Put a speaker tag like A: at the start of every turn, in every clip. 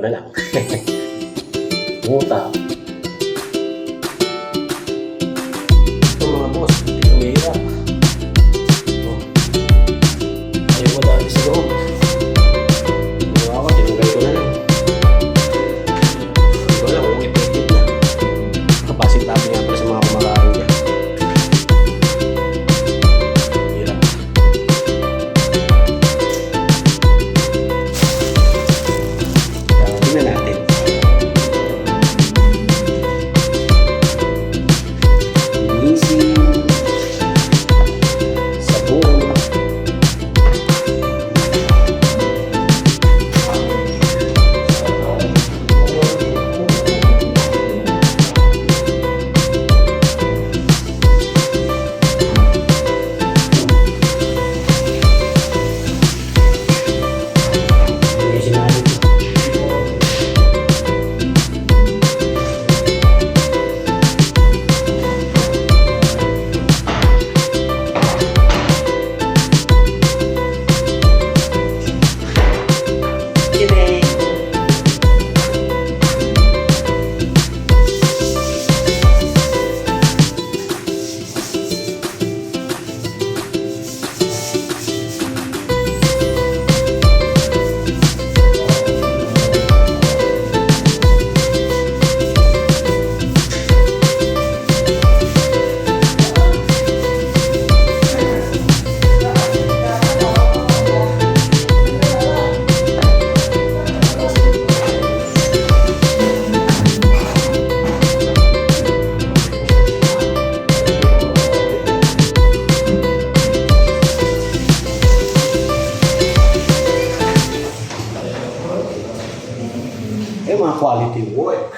A: na lang. Muta. Ito mga boss, hindi ko mahirap. Ayaw mo dati sa loob. Ginawa ko, tinanggal ko na lang. Hindi ko alam kung effective na. Kapasit tabi nga pala sa mga kumakain niya. Hirap. Kaya tingnan natin. Linisin. Sabon. Mga quality work.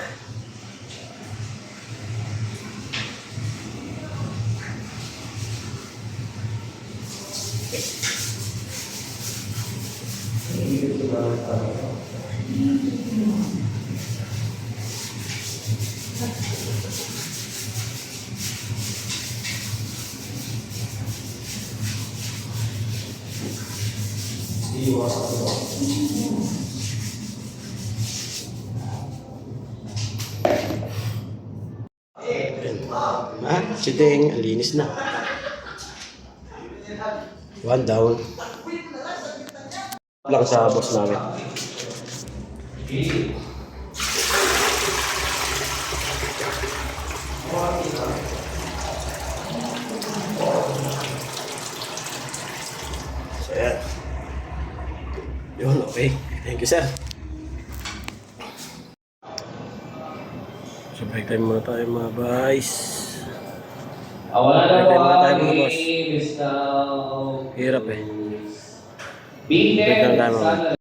A: Si Deng, ang linis na. One down. Lang sa boss namin. So yan. Yun, okay. Thank you, sir. So break time muna tayo mga boys.
B: Wala na
A: Break time
B: po
A: muna tayo
B: ang
A: mga boss.
B: is now.
A: Hirap eh.
B: Being
A: Break
B: there
A: lang tayo
B: is
A: mga
B: not